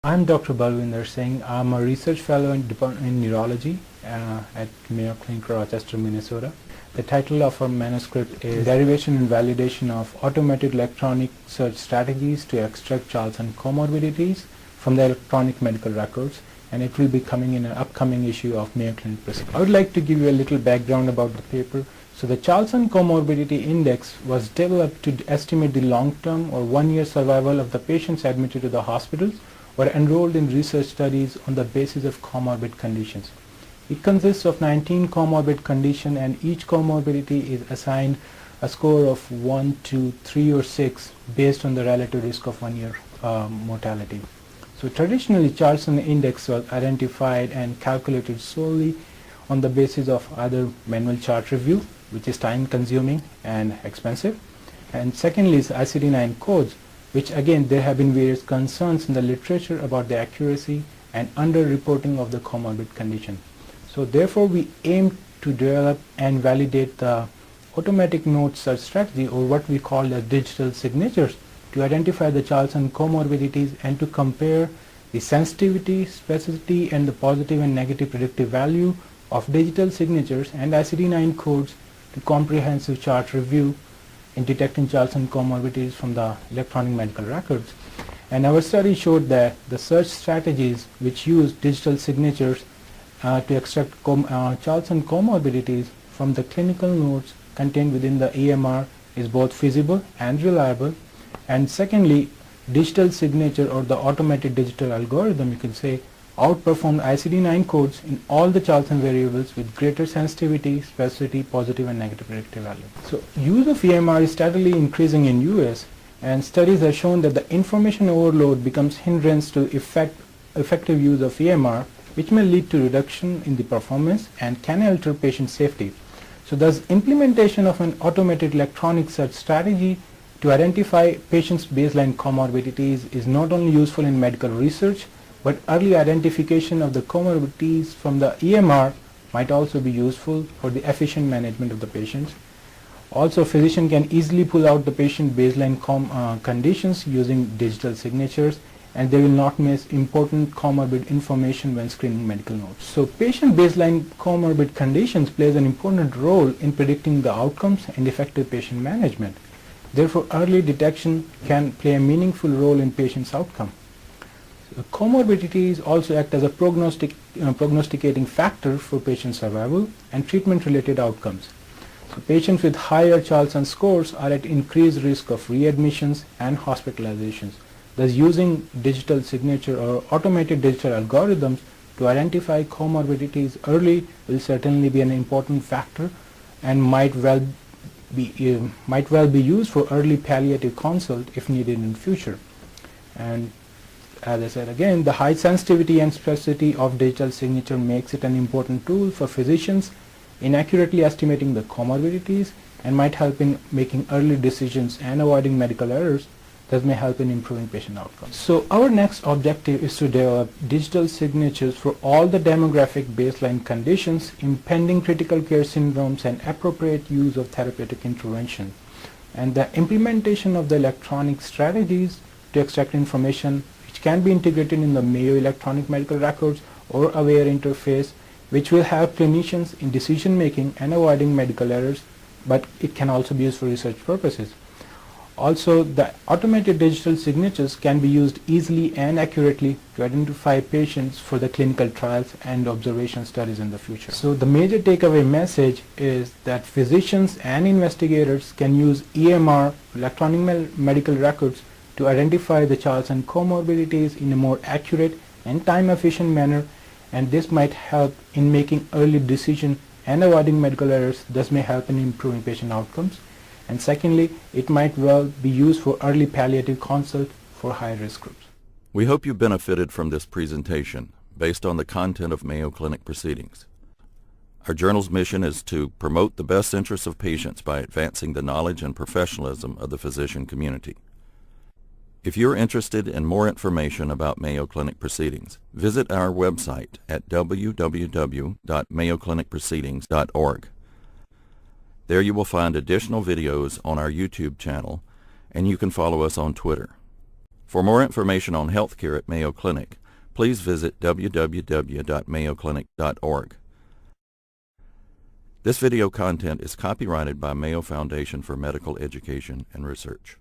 I'm Dr. Balwinder Singh. I'm a research fellow in Department in Neurology at Mayo Clinic, Rochester, Minnesota. The title of our manuscript is Derivation and Validation of Automated Electronic Search Strategies to Extract Charlson Comorbidities from the Electronic Medical Records, and it will be coming in an upcoming issue of Mayo Clinic Proceedings. I would like to give you a little background about the paper. So the Charlson Comorbidity Index was developed to estimate the long-term or one-year survival of the patients admitted to the hospitals or enrolled in research studies on the basis of comorbid conditions. It consists of 19 comorbid conditions, and each comorbidity is assigned a score of 1, 2, 3 or 6 based on the relative risk of one-year mortality. So traditionally, Charlson Index was identified and calculated solely on the basis of either manual chart review, which is time consuming and expensive, and secondly is ICD-9 codes, which again there have been various concerns in the literature about the accuracy and under-reporting of the comorbid condition. So therefore we aim to develop and validate the automatic note search strategy, or what we call as digital signatures, to identify the Charlson comorbidities and to compare the sensitivity, specificity and the positive and negative predictive value of digital signatures and ICD-9 codes to comprehensive chart review in detecting Charlson comorbidities from the electronic medical records. And our study showed that the search strategies which use digital signatures to extract Charlson comorbidities from the clinical notes contained within the EMR is both feasible and reliable. And secondly, digital signature, or the automated digital algorithm, you can say, outperformed ICD-9 codes in all the Charlson variables with greater sensitivity, specificity, positive and negative predictive value. So use of EMR is steadily increasing in US, and studies have shown that the information overload becomes hindrance to effective use of EMR, which may lead to reduction in the performance and can alter patient safety. So thus implementation of an automated electronic search strategy to identify patients' baseline comorbidities is not only useful in medical research, but early identification of the comorbidities from the EMR might also be useful for the efficient management of the patients. Also, physician can easily pull out the patient baseline conditions using digital signatures, and they will not miss important comorbid information when screening medical notes. So patient baseline comorbid conditions plays an important role in predicting the outcomes and effective patient management. Therefore, early detection can play a meaningful role in patient's outcome. Comorbidities also act as a prognosticating factor for patient survival and treatment-related outcomes. So patients with higher Charlson scores are at increased risk of readmissions and hospitalizations. Thus, using digital signature or automated digital algorithms to identify comorbidities early will certainly be an important factor and might well be used for early palliative consult if needed in future. And as I said again, the high sensitivity and specificity of digital signature makes it an important tool for physicians in accurately estimating the comorbidities and might help in making early decisions and avoiding medical errors that may help in improving patient outcomes. So our next objective is to develop digital signatures for all the demographic baseline conditions, impending critical care syndromes and appropriate use of therapeutic intervention. And the implementation of the electronic strategies to extract information can be integrated in the Mayo electronic medical records or AWARE interface, which will help clinicians in decision making and avoiding medical errors, but it can also be used for research purposes. Also, the automated digital signatures can be used easily and accurately to identify patients for the clinical trials and observation studies in the future. So the major takeaway message is that physicians and investigators can use EMR, electronic medical records, to identify the Charlson comorbidities in a more accurate and time-efficient manner, and this might help in making early decisions and avoiding medical errors, thus may help in improving patient outcomes. And secondly, it might well be used for early palliative consult for high-risk groups. We hope you benefited from this presentation based on the content of Mayo Clinic Proceedings. Our journal's mission is to promote the best interests of patients by advancing the knowledge and professionalism of the physician community. If you're interested in more information about Mayo Clinic Proceedings, visit our website at www.mayoclinicproceedings.org. There you will find additional videos on our YouTube channel, and you can follow us on Twitter. For more information on healthcare at Mayo Clinic, please visit www.mayoclinic.org. This video content is copyrighted by Mayo Foundation for Medical Education and Research.